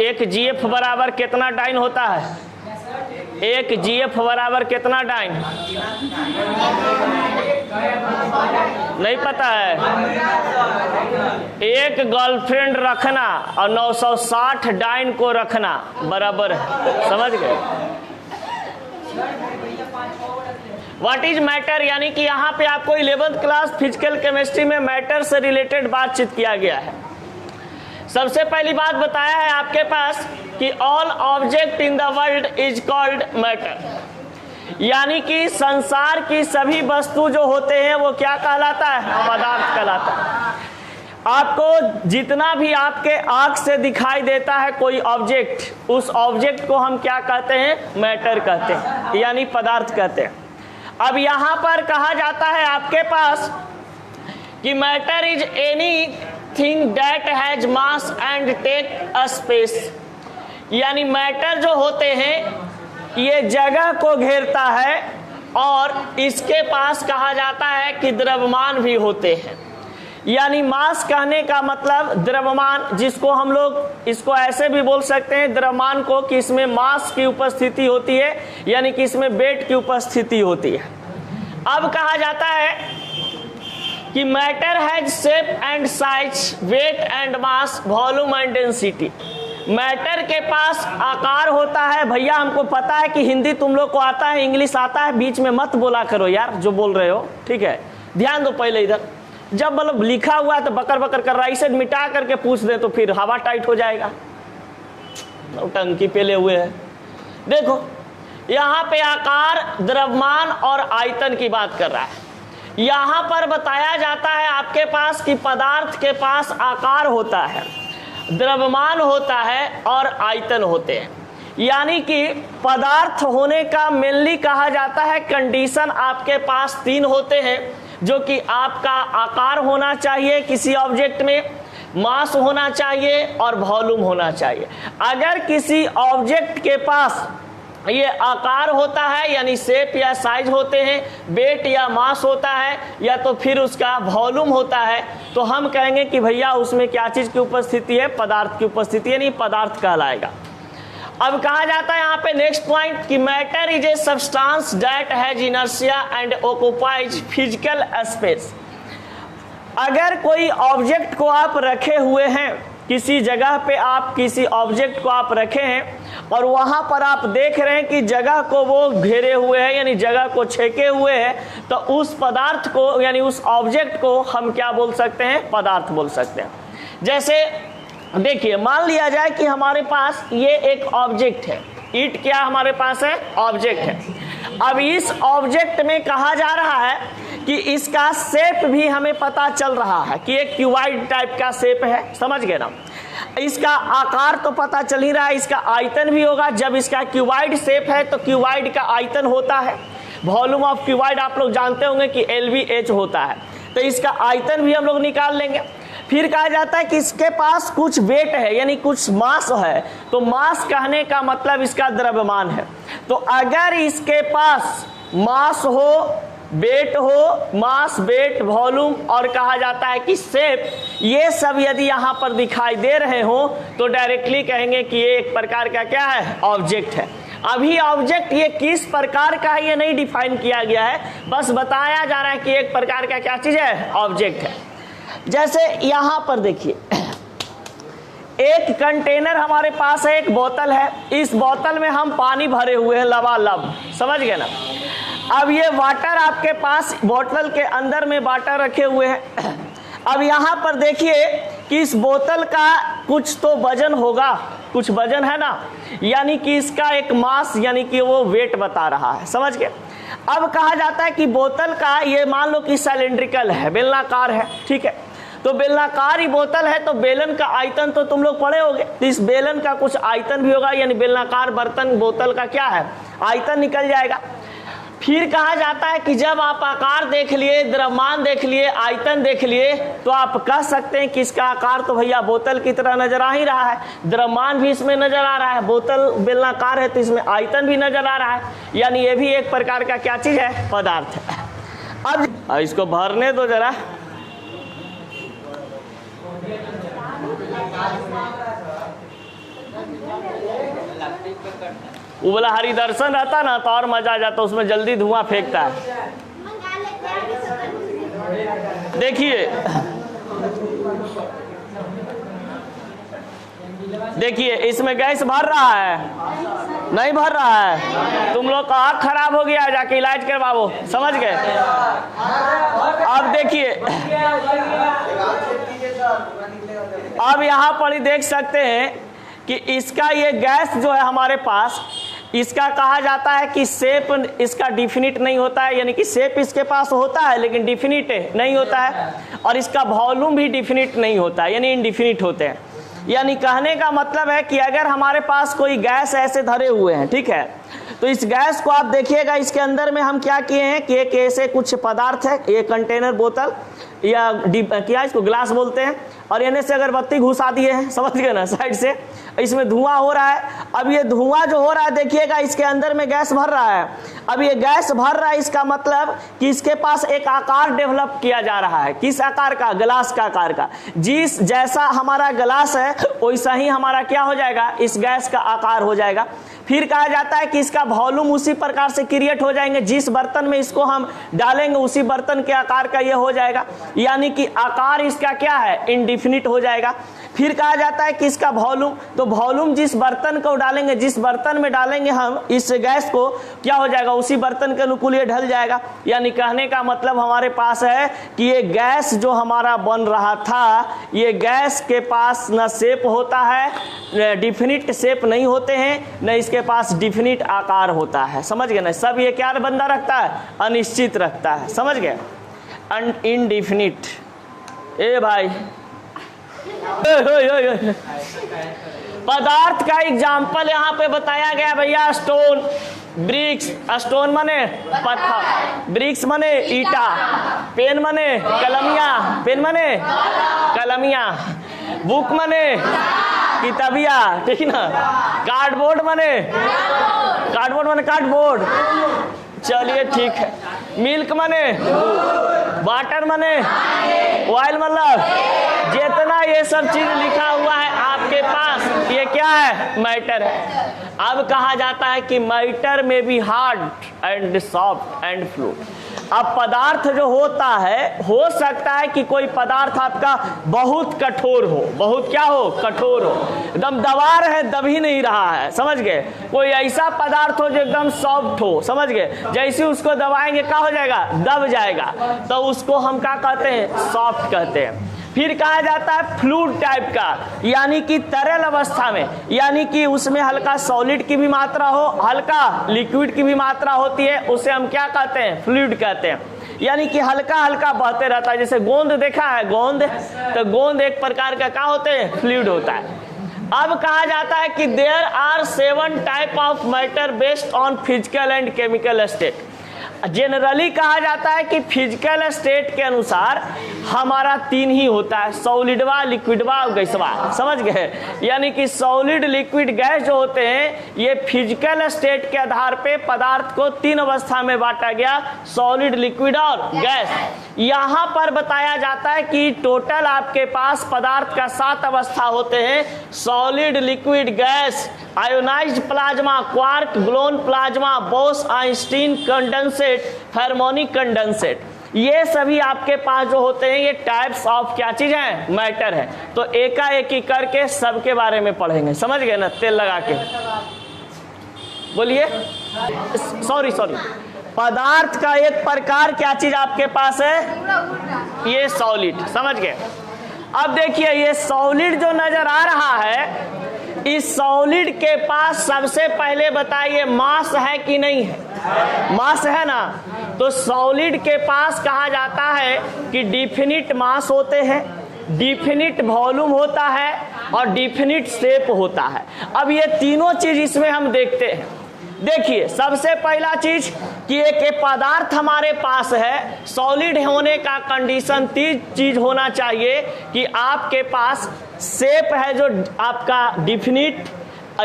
एक GF बराबर कितना डाइन होता है? एक GF बराबर कितना डाइन? नहीं पता है। एक गर्लफ्रेंड रखना और 960 डाइन को रखना बराबर है, समझ गए? व्हाट इज मैटर, यानी कि यहाँ पे आपको 11th क्लास फिजिकल केमिस्ट्री में मैटर से रिलेटेड बातचीत किया गया है। सबसे पहली बात बताया है आपके पास कि all object in the world is called matter, यानी कि संसार की सभी वस्तु जो होते हैं वो क्या कहलाता है? पदार्थ कहलाता है। आपको जितना भी आपके आंख से दिखाई देता है कोई ऑब्जेक्ट, उस ऑब्जेक्ट को हम क्या कहते हैं? मैटर कहते हैं, यानी पदार्थ कहते हैं। अब यहाँ पर कहा जाता है आपके पास कि matter is anything that has mass and take a space, यानी मैटर जो होते हैं ये जगह को घेरता है और इसके पास कहा जाता है कि द्रव्यमान भी होते हैं। यानी मास कहने का मतलब द्रव्यमान, जिसको हम लोग इसको ऐसे भी बोल सकते हैं द्रव्यमान को कि इसमें मास की उपस्थिति होती है, यानी कि इसमें वेट की उपस्थिति होती है। अब कहा जाता है कि matter has shape and size, weight and mass, volume and density. Matter के पास आकार होता है। भैया हमको पता है कि हिंदी तुम लोग को आता है, इंग्लिश आता है, बीच में मत बोला करो यार जो बोल रहे हो, ठीक है? ध्यान दो पहले इधर, जब मतलब लिखा हुआ है तो बकर बकर कर रहा है, इसे मिटा करके पूछ दे तो फिर हवा टाइट हो जाएगा। टंकी पेले हुए है। देखो यहाँ पे आकार, द्रव्यमान और आयतन की बात कर रहा है। यहाँ पर बताया जाता है आपके पास कि पदार्थ के पास आकार होता है, द्रव्यमान होता है और आयतन होते हैं। यानी कि पदार्थ होने का मेनली कहा जाता है कंडीशन आपके पास 3 होते हैं, जो कि आपका आकार होना चाहिए किसी ऑब्जेक्ट में, मास होना चाहिए और वॉल्यूम होना चाहिए। अगर किसी ऑब्जेक्ट के पास ये आकार होता है यानी शेप या साइज होते हैं, वेट या मास होता है, या तो फिर उसका वॉल्यूम होता है, तो हम कहेंगे कि भैया उसमें क्या चीज की उपस्थिति है? पदार्थ की उपस्थिति, यानी पदार्थ कहलाएगा। अब कहा जाता है यहाँ पे नेक्स्ट पॉइंट कि matter is a substance that has inertia and occupies physical space. अगर कोई ऑब्जेक्ट को आप रखे हुए हैं किसी जगह पे, आप किसी ऑब्जेक्ट को आप रखे हैं और वहां पर आप देख रहे हैं कि जगह को वो घेरे हुए हैं, यानी जगह को छेके हुए हैं, तो उस पदार्थ को यानी उस ऑब्जेक्ट को हम क्या बोल सकते हैं? पदार्थ बोल सकते हैं। जैसे देखिए, मान लिया जाए कि हमारे पास ये एक ऑब्जेक्ट है, ईंट क्या हमारे पास है? ऑब्जेक्ट है। अब इस ऑब्जेक्ट में कहा जा रहा है कि इसका शेप भी हमें पता चल रहा है कि एक क्यूबॉइड टाइप का शेप है, समझ गए ना? इसका आकार तो पता चल ही रहा है, इसका आयतन भी होगा। जब इसका क्यूबॉइड शेप है तो क्यूबॉइड का आयतन होता है। वॉल्यूम ऑफ क्यूबॉइड आप लोग जानते होंगे कि LVH होता है, तो इसका आयतन भी हम लोग निकाल लेंगे। फिर कहा जाता है कि इसके पास कुछ वेट है, यानी कुछ मास है, तो मास कहने का मतलब इसका द्रव्यमान है। तो अगर इसके पास मास हो, वेट हो, मास, वेट, वॉल्यूम और कहा जाता है कि शेप, ये सब यदि यहाँ पर दिखाई दे रहे हो तो डायरेक्टली कहेंगे कि ये एक प्रकार का क्या है? ऑब्जेक्ट है। अभी ऑब्जेक्ट ये किस प्रकार का है ये नहीं डिफाइन किया गया है, बस बताया जा रहा है कि एक प्रकार का क्या चीज है? ऑब्जेक्ट है। जैसे यहाँ पर देखिए, एक कंटेनर हमारे पास है, एक बोतल है, इस बोतल में हम पानी भरे हुए हैं लबालब, समझ गए ना? अब ये वाटर आपके पास बोतल के अंदर में वाटर रखे हुए हैं। अब यहाँ पर देखिए कि इस बोतल का कुछ तो वजन होगा, कुछ वजन है ना, यानी कि इसका एक मास यानी कि वो वेट बता रहा है, समझ गए? अब कहा जाता है कि बोतल का ये मान लो कि सिलिंड्रिकल है, बेलनाकार है, ठीक है? तो बेलनाकार ही बोतल है तो बेलन का आयतन तो तुम लोग पढ़े होंगे, तो इस बेलन का कुछ आयतन भी होगा, यानी बेलनाकार बर्तन बोतल का क्या है? आयतन निकल जाएगा। फिर कहा जाता है कि जब आप आकार देख लिए, द्रव्यमान देख लिए, आयतन देख लिए, तो आप कह सकते हैं कि इसका आकार तो भैया बोतल की तरह नजर आ ही रहा है, द्रव्यमान भी इसमें नजर आ रहा है, बोतल बेलनाकार है तो इसमें आयतन भी नजर आ रहा है, यानी ये भी एक प्रकार का क्या चीज है? पदार्थ है। अब इसको भरने दो जरा। वो बोला हरिदर्शन रहता ना तो और मजा आ जाता, उसमें जल्दी धुआं फेंकता है। देखिए इसमें गैस भर रहा है, नहीं भर रहा है। तुम लोग का आँख खराब हो गया, जाके इलाज करवाओ, समझ गए। अब देखिए, अब यहाँ पर ही देख सकते हैं कि इसका ये गैस जो है हमारे पास, इसका कहा जाता है कि शेप इसका डिफिनिट नहीं होता है, यानी कि शेप इसके पास होता है लेकिन डिफिनिट नहीं होता है, और इसका वॉल्यूम भी डिफिनिट नहीं होता है, यानी इनडिफिनिट होते हैं। यानी कहने का मतलब है कि अगर हमारे पास कोई गैस ऐसे धरे हुए हैं, ठीक है, तो इस गैस को आप देखिएगा, इसके अंदर में हम क्या किए हैं कि एक ऐसे कुछ पदार्थ है, ये कंटेनर बोतल या क्या इसको ग्लास बोलते हैं, और एने से अगरबत्ती घुसा दिए हैं, समझ गए ना, साइड से इसमें धुआं हो रहा है। अब ये धुआं जो हो रहा है देखिएगा इसके अंदर में गैस भर रहा है। अब ये गैस भर रहा है, इसका मतलब कि इसके पास एक आकार डेवलप किया जा रहा है। किस आकार का? ग्लास का आकार का। जिस जैसा हमारा ग्लास है वैसा ही हमारा क्या हो जाएगा, इस गैस का आकार हो जाएगा। फिर कहा जाता है कि इसका वॉल्यूम उसी प्रकार से क्रिएट हो जाएंगे, जिस बर्तन में इसको हम डालेंगे उसी बर्तन के आकार का ये हो जाएगा, यानी कि आकार इसका क्या है, इनडिफिनिट हो जाएगा। फिर कहा जाता है कि इसका वॉल्यूम, तो वॉल्यूम जिस बर्तन को डालेंगे, जिस बर्तन में डालेंगे हम इस गैस को, क्या हो जाएगा, उसी बर्तन के अनुकूल ये ढल जाएगा। यानी कहने का मतलब हमारे पास है कि ये गैस जो हमारा बन रहा था, ये गैस के पास न शेप होता है, डिफिनिट शेप नहीं होते हैं, न इसके पास डिफिनिट आकार होता है, समझ गए ना। सब ये क्या बंदा रखता है, अनिश्चित रखता है, समझ गए, इनडिफिनिट। ए भाई, पदार्थ का एग्जाम्पल यहाँ पे बताया गया भैया, स्टोन, ब्रिक्स। स्टोन मने पत्थर, ब्रिक्स मने ईटा, पेन मने कलमिया, पेन मने कलमिया, बुक मने किताबिया, ठीक ना। कार्डबोर्ड मने कार्डबोर्ड, चलिए ठीक है। मिल्क मने, वाटर मने, ऑयल, मतलब जितना ये सब चीज लिखा हुआ है आपके पास, ये क्या है, मैटर है। अब कहा जाता है कि मैटर में भी hard and soft and fluid. अब पदार्थ जो होता है, हो सकता है कि कोई पदार्थ आपका बहुत कठोर हो, बहुत क्या हो, कठोर हो, एकदम दबा रहे दब ही नहीं रहा है, समझ गए। कोई ऐसा पदार्थ हो जो एकदम सॉफ्ट हो, समझ गए, जैसे उसको दबाएंगे क्या हो जाएगा, दब जाएगा, तो उसको हम क्या कहते हैं, सॉफ्ट कहते हैं। फिर कहा जाता है फ्लूइड टाइप का, यानी कि तरल अवस्था में, यानी कि उसमें हल्का सॉलिड की भी मात्रा हो, हल्का लिक्विड की भी मात्रा होती है, उसे हम क्या कहते हैं, फ्लूइड कहते हैं। यानी कि हल्का हल्का बहते रहता है। जैसे गोंद देखा है, गोंद, तो गोंद एक प्रकार का क्या होते हैं, फ्लूइड होता है। अब कहा जाता है कि there are 7 type of matter based on physical and chemical state. Generally कहा जाता है कि फिजिकल स्टेट के अनुसार हमारा 3 ही होता है, सॉलिडवा, लिक्विडवा और गैसवा, समझ गए। यानी कि सॉलिड, लिक्विड, गैस जो होते हैं, ये फिजिकल स्टेट के आधार पे पदार्थ को 3 अवस्था में बांटा गया, सॉलिड, लिक्विड और गैस। यहाँ पर बताया जाता है कि टोटल आपके पास पदार्थ का 7 अवस्था होते हैं, solid, liquid, gas, ionised plasma, quark, gluon plasma, Bose Einstein condensate, harmonic condensate. ये सभी आपके पास जो होते हैं ये टाइप्स ऑफ क्या चीज है, मैटर है। तो एकाएक ही करके सबके बारे में पढ़ेंगे, समझ गए ना, तेल लगा के। बोलिए, सॉरी, पदार्थ का एक प्रकार क्या चीज आपके पास है, ये सॉलिड, समझ गए। अब देखिए ये सॉलिड जो नजर आ रहा है, इस सॉलिड के पास सबसे पहले बताइए मास है कि नहीं है, मास है ना। तो सॉलिड के पास कहा जाता है कि डिफिनिट मास होते हैं, डिफिनिट वॉल्यूम होता है और डिफिनिट शेप होता है। अब ये तीनों चीज इसमें हम देखते हैं। देखिए सबसे पहला चीज कि एक पदार्थ हमारे पास है, सॉलिड होने का कंडीशन 3 चीज होना चाहिए कि आपके पास शेप है जो आपका डिफिनिट,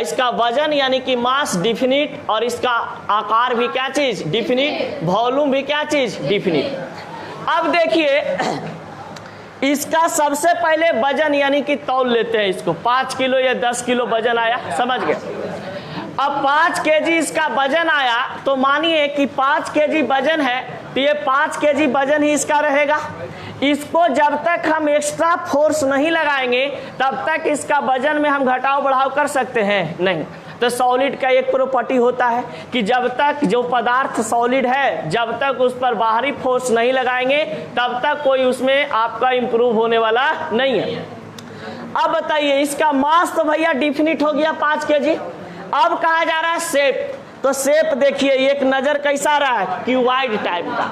इसका वजन यानी कि मास डिफिनिट, और इसका आकार भी क्या चीज, डिफिनिट, वॉल्यूम भी क्या चीज, डिफिनिट। अब देखिए इसका सबसे पहले वजन यानी कि तौल लेते हैं इसको, 5 किलो या 10 किलो वजन आया, समझ गए। अब 5 केजी इसका वजन आया तो मानिए कि 5 केजी वजन है तो ये 5 केजी वजन ही इसका रहेगा। इसको जब तक हम एक्स्ट्रा फोर्स नहीं लगाएंगे तब तक इसका वजन में हम घटाव बढ़ाव कर सकते हैं नहीं। तो सॉलिड का एक प्रॉपर्टी होता है कि जब तक जो पदार्थ सॉलिड है जब तक उस पर बाहरी फोर्स नहीं लगाएंगे तब तक कोई उसमें आपका इंप्रूव होने वाला नहीं है। अब बताइए इसका मास तो भैया डिफिनिट हो गया 5 केजी। अब कहा जा रहा है शेप, तो शेप देखिए एक नजर कैसा रहा है, क्यूबाइड टाइप का।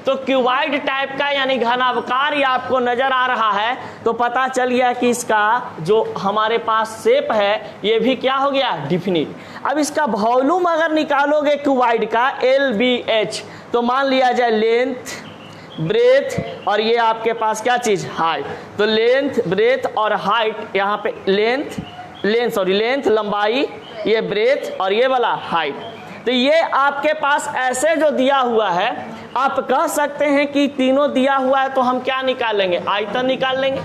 तो क्यूबाइड टाइप का यानी घनावकार ये आपको नजर आ रहा है तो पता चल गया कि इसका जो हमारे पास शेप है ये भी क्या हो गया, डिफिनिट। अब इसका वॉल्यूम अगर निकालोगे क्यूबाइड का LBH तो मान लिया जाए लेंथ, ब्रेथ और ये आपके पास क्या चीज, हाइट। तो लेंथ, ब्रेथ और हाइट, यहाँ पे लेंथ लंबाई, ये ब्रेथ और ये वाला हाइट। तो ये आपके पास ऐसे जो दिया हुआ है आप कह सकते हैं कि तीनों दिया हुआ है तो हम क्या निकालेंगे, आयतन निकाल लेंगे।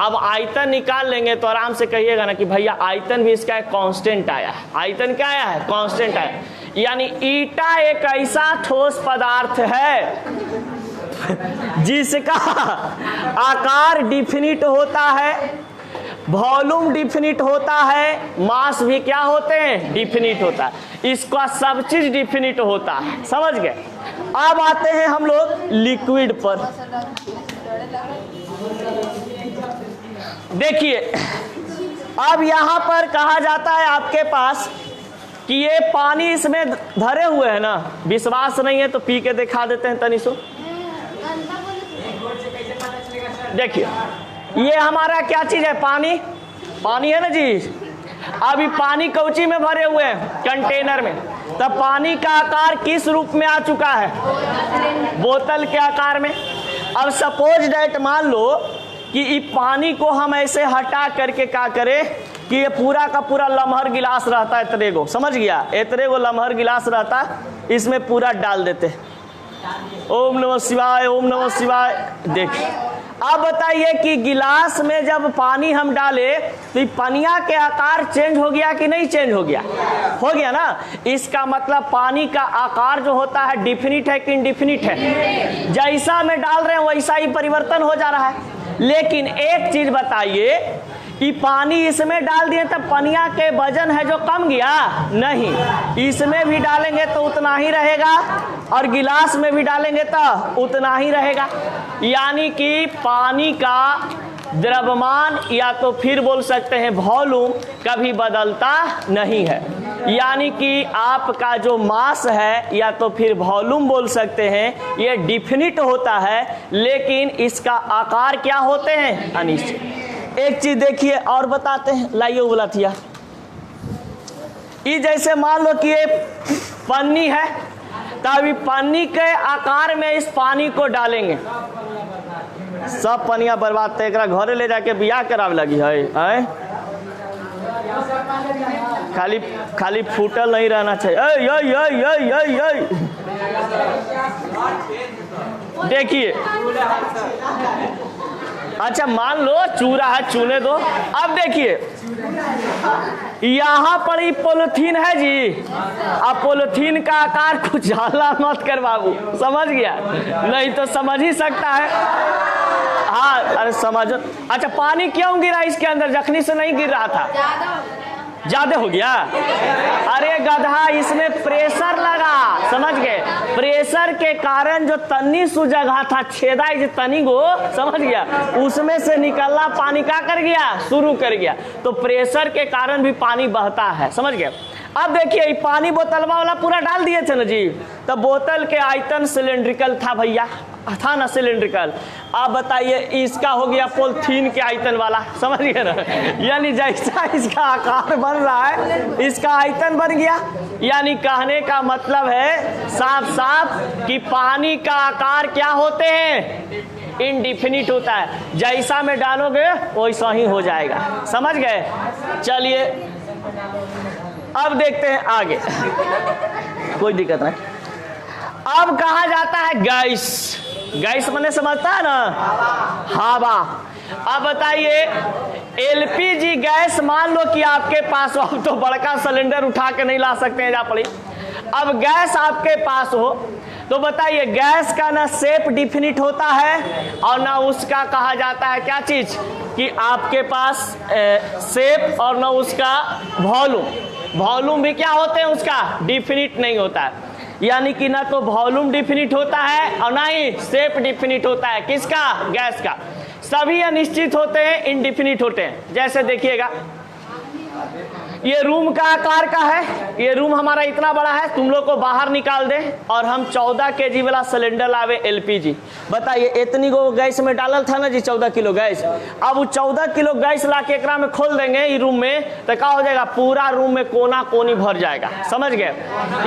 अब आयतन निकाल लेंगे तो आराम से कहिएगा ना कि भैया आयतन भी इसका एक कांस्टेंट आया है। आयतन क्या आया है, कांस्टेंट आया। यानी ईटा एक ऐसा ठोस पदार्थ है जिसका आकार डिफिनिट होता है, वॉल्यूम डिफिनिट होता है, मास भी क्या होते हैं, डिफिनिट होता है। इसका सब चीज डिफिनिट होता है, समझ गए। अब आते हैं हम लोग लिक्विड पर। देखिए अब यहां पर कहा जाता है आपके पास कि ये पानी इसमें भरे हुए है ना, विश्वास नहीं है तो पी के दिखा देते हैं तनिसो। देखिए ये हमारा क्या चीज है, पानी है ना जी। अभी पानी कौची में भरे हुए हैं, कंटेनर में। तब पानी का आकार किस रूप में आ चुका है, बोतल के आकार में। अब सपोज डैट मान लो कि इस पानी को हम ऐसे हटा करके क्या करें कि ये पूरा का पूरा लमहर गिलास रहता है, इतने समझ गया, इतने लमहर गिलास रहता, इसमें पूरा डाल देते। ओम नमः शिवाय, ओम नमः शिवाय। देखिए अब बताइए कि गिलास में जब पानी हम डाले तो पनिया के आकार चेंज हो गया कि नहीं चेंज हो गया, हो गया ना। इसका मतलब पानी का आकार जो होता है डिफिनिट है कि इनडिफिनिट है, जैसा में डाल रहे हैं वैसा ही परिवर्तन हो जा रहा है। लेकिन एक चीज बताइए कि पानी इसमें डाल दिए तब पनिया के वजन है जो कम गया, नहीं, इसमें भी डालेंगे तो उतना ही रहेगा और गिलास में भी डालेंगे तो उतना ही रहेगा। यानी कि पानी का द्रव्यमान या तो फिर बोल सकते हैं वॉल्यूम कभी बदलता नहीं है। यानी कि आपका जो मास है या तो फिर वॉल्यूम बोल सकते हैं ये डिफिनिट होता है, लेकिन इसका आकार क्या होते हैं, अनिश्चित। एक चीज देखिए और बताते हैं, लाइए बोला थिया। ये जैसे मान लो कि ये पन्नी है तो अभी पन्नी के आकार में इस पानी को डालेंगे, सब पनिया बर्बाद थे, घरे ले जाके बियाह करावे लगी है। खाली फूटल नहीं रहना चाहिए। देखिए अच्छा मान लो चूरा है, चूने दो। अब देखिए यहाँ पर ही पॉलिथीन है जी, अब पॉलिथीन का आकार कुछ झाला मत कर बाबू, समझ गया, नहीं तो समझ ही सकता है। हाँ अरे समझ। अच्छा पानी क्यों गिरा इसके अंदर, जखनी से नहीं गिर रहा था, ज्यादा हो गया। अरे गधा इसमें प्रेशर लगा, समझ गए, प्रेशर के कारण जो तन्नी सु जगह था छेदा जो तनी गो, समझ गया, उसमें से निकलना पानी का कर गया, शुरू कर गया। तो प्रेशर के कारण भी पानी बहता है, समझ गए। अब देखिए पानी बोतलवा वाला पूरा डाल दिए थे ना जी, तो बोतल के आयतन सिलेंड्रिकल था भैया, था ना सिलेंड्रिकल। अब बताइए इसका हो गया पॉलिथीन के आयतन वाला, समझ गए ना। यानी जैसा इसका आकार बन रहा है इसका आयतन बन गया। यानी कहने का मतलब है साफ साफ कि पानी का आकार क्या होते हैं, इनडिफिनिट होता है, जैसा में डालोगे वैसा ही हो जाएगा, समझ गए। चलिए अब देखते हैं आगे, कोई दिक्कत नहीं। अब कहा जाता है गैस, गैस मैंने समझता है ना, हवा। अब बताइए एलपीजी गैस, मान लो कि आपके पास हो, अब तो बड़का सिलेंडर उठा के नहीं ला सकते हैं, जा पड़ी। अब गैस आपके पास हो तो बताइए गैस का ना शेप डिफिनिट होता है और ना उसका कहा जाता है क्या चीज कि आपके पास शेप और ना उसका वॉल्यूम भी क्या होते हैं उसका डिफिनिट नहीं होता है। यानी कि ना तो वॉल्यूम डिफिनिट होता है और ना ही शेप डिफिनिट होता है। किसका? गैस का। सभी अनिश्चित होते हैं, इनडिफिनिट होते हैं। जैसे देखिएगा ये रूम का आकार का है, ये रूम हमारा इतना बड़ा है, तुम लोग को बाहर निकाल दे और हम 14 केजी वाला सिलेंडर लावे एलपीजी। बताइए इतनी को गैस में डालल था ना जी 14 किलो गैस। अब वो 14 किलो गैस ला के एकरा में खोल देंगे ये रूम में तो क्या हो जाएगा, पूरा रूम में कोना कोनी भर जाएगा। समझ गए?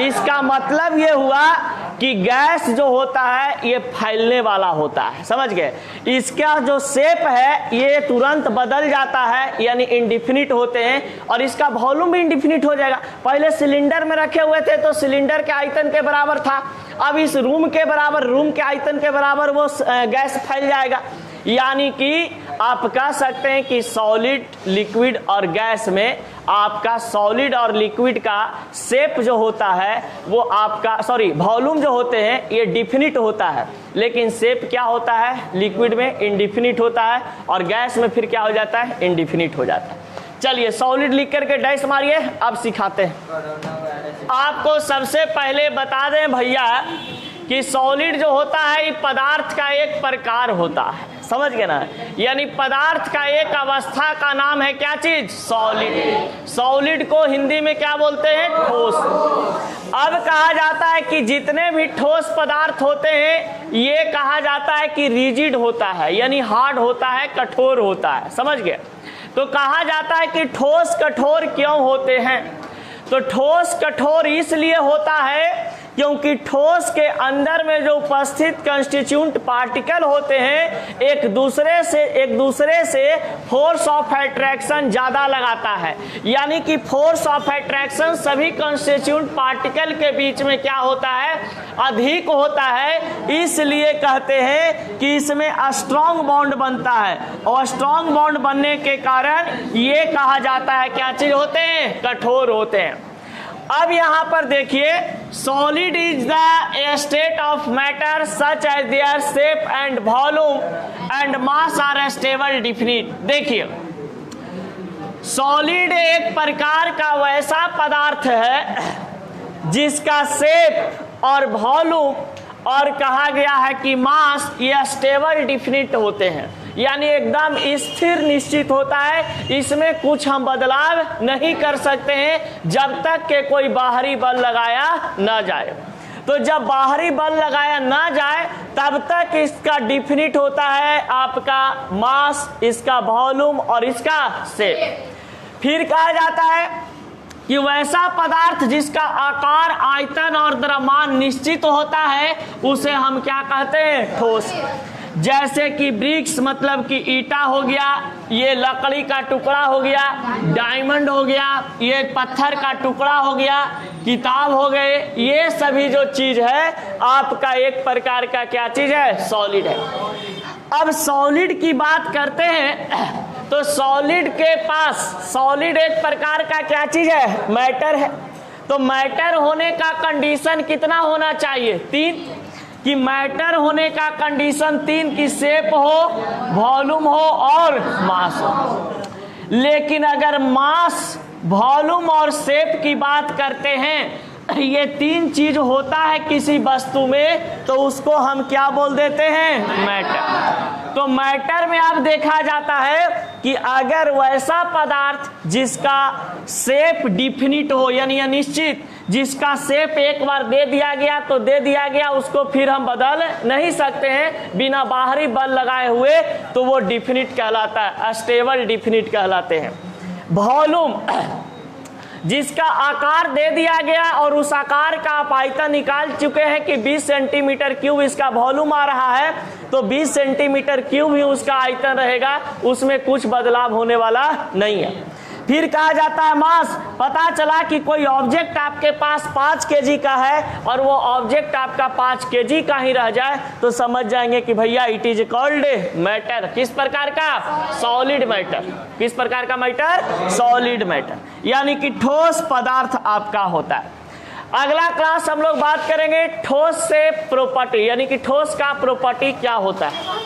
इसका मतलब ये हुआ कि गैस जो होता है ये फैलने वाला होता है। समझ गए? इसका जो शेप है ये तुरंत बदल जाता है, यानी इनडिफिनिट होते हैं, और इसका वॉल्यूम भी इनडिफिनिट हो जाएगा। पहले सिलेंडर में रखे हुए थे तो सिलेंडर के आयतन के बराबर था, अब इस रूम के बराबर, रूम के आयतन के बराबर वो गैस फैल जाएगा। यानी कि आप कह सकते हैं कि सॉलिड, लिक्विड और गैस में आपका सॉलिड और लिक्विड का शेप जो होता है वो आपका वॉल्यूम जो होते हैं ये डिफिनिट होता है, लेकिन शेप क्या होता है लिक्विड में इनडिफिनिट होता है और गैस में फिर क्या हो जाता है, इनडिफिनिट हो जाता है। चलिए सॉलिड लिख करके डैश मारिए, अब सिखाते हैं। आपको सबसे पहले बता दें भैया कि सॉलिड जो होता है ये पदार्थ का एक प्रकार होता है। समझ गए ना? यानी पदार्थ का एक अवस्था का नाम है क्या चीज? सॉलिड। सॉलिड को हिंदी में क्या बोलते हैं? ठोस। अब कहा जाता है कि जितने भी ठोस पदार्थ होते हैं ये कहा जाता है कि रिजिड होता है, यानी हार्ड होता है, कठोर होता है। समझ गए? तो कहा जाता है कि ठोस कठोर क्यों होते हैं? तो ठोस कठोर इसलिए होता है क्योंकि ठोस के अंदर में जो उपस्थित कंस्टिट्यूएंट पार्टिकल होते हैं एक दूसरे से फोर्स ऑफ अट्रैक्शन ज्यादा लगाता है। यानी कि फोर्स ऑफ अट्रैक्शन सभी कंस्टिट्यूएंट पार्टिकल के बीच में क्या होता है, अधिक होता है। इसलिए कहते हैं कि इसमें स्ट्रॉन्ग बॉन्ड बनता है और स्ट्रॉन्ग बॉन्ड बनने के कारण ये कहा जाता है क्या चीज होते हैं, कठोर होते हैं। अब यहां पर देखिए solid is the state of matter such as there shape and volume and mass are stable definite. देखिए सॉलिड एक प्रकार का वैसा पदार्थ है जिसका शेप और वॉल्यूम और कहा गया है कि मास ये स्टेबल डिफिनिट होते हैं, यानी एकदम स्थिर निश्चित होता है। इसमें कुछ हम बदलाव नहीं कर सकते हैं जब तक कि कोई बाहरी बल लगाया ना जाए। तो जब बाहरी बल लगाया ना जाए तब तक इसका डिफिनिट होता है आपका मास, इसका वॉल्यूम और इसका शेप। फिर कहा जाता है कि वैसा पदार्थ जिसका आकार, आयतन और द्रव्यमान निश्चित होता है उसे हम क्या कहते हैं, ठोस। जैसे कि ब्रिक्स मतलब कि ईटा हो गया, ये लकड़ी का टुकड़ा हो गया, डायमंड हो गया, ये पत्थर का टुकड़ा हो गया, किताब हो गए, ये सभी जो चीज है आपका एक प्रकार का क्या चीज है, सॉलिड है। अब सॉलिड की बात करते हैं तो सॉलिड के पास, सॉलिड एक प्रकार का क्या चीज है, मैटर है। तो मैटर होने का कंडीशन कितना होना चाहिए, 3, कि मैटर होने का कंडीशन 3 की शेप हो, वॉल्यूम हो और मास हो। लेकिन अगर मास, वॉल्यूम और शेप की बात करते हैं, ये 3 चीज होता है किसी वस्तु में तो उसको हम क्या बोल देते हैं, मैटर। तो मैटर में अब देखा जाता है कि अगर वैसा पदार्थ जिसका शेप डिफिनिट हो यानी अनिश्चित, जिसका शेप एक बार दे दिया गया तो दे दिया गया, उसको फिर हम बदल नहीं सकते हैं बिना बाहरी बल लगाए हुए, तो वो डिफिनिट कहलाता है, स्टेबल डिफिनिट कहलाते हैं। वॉल्यूम जिसका आकार दे दिया गया और उस आकार का आप आयतन निकाल चुके हैं कि 20 सेंटीमीटर क्यूब इसका वॉल्यूम आ रहा है, तो 20 सेंटीमीटर क्यूब ही उसका आयतन रहेगा, उसमें कुछ बदलाव होने वाला नहीं है। फिर कहा जाता है मास। पता चला कि कोई ऑब्जेक्ट आपके पास 5 kg का है और वो ऑब्जेक्ट आपका 5 kg का ही रह जाए तो समझ जाएंगे कि भैया इट इज कॉल्ड मैटर। किस प्रकार का? Solid matter. किस प्रकार का मैटर? सॉलिड मैटर, यानी कि ठोस पदार्थ आपका होता है। अगला क्लास हम लोग बात करेंगे ठोस से प्रॉपर्टी, यानी कि ठोस का प्रॉपर्टी क्या होता है।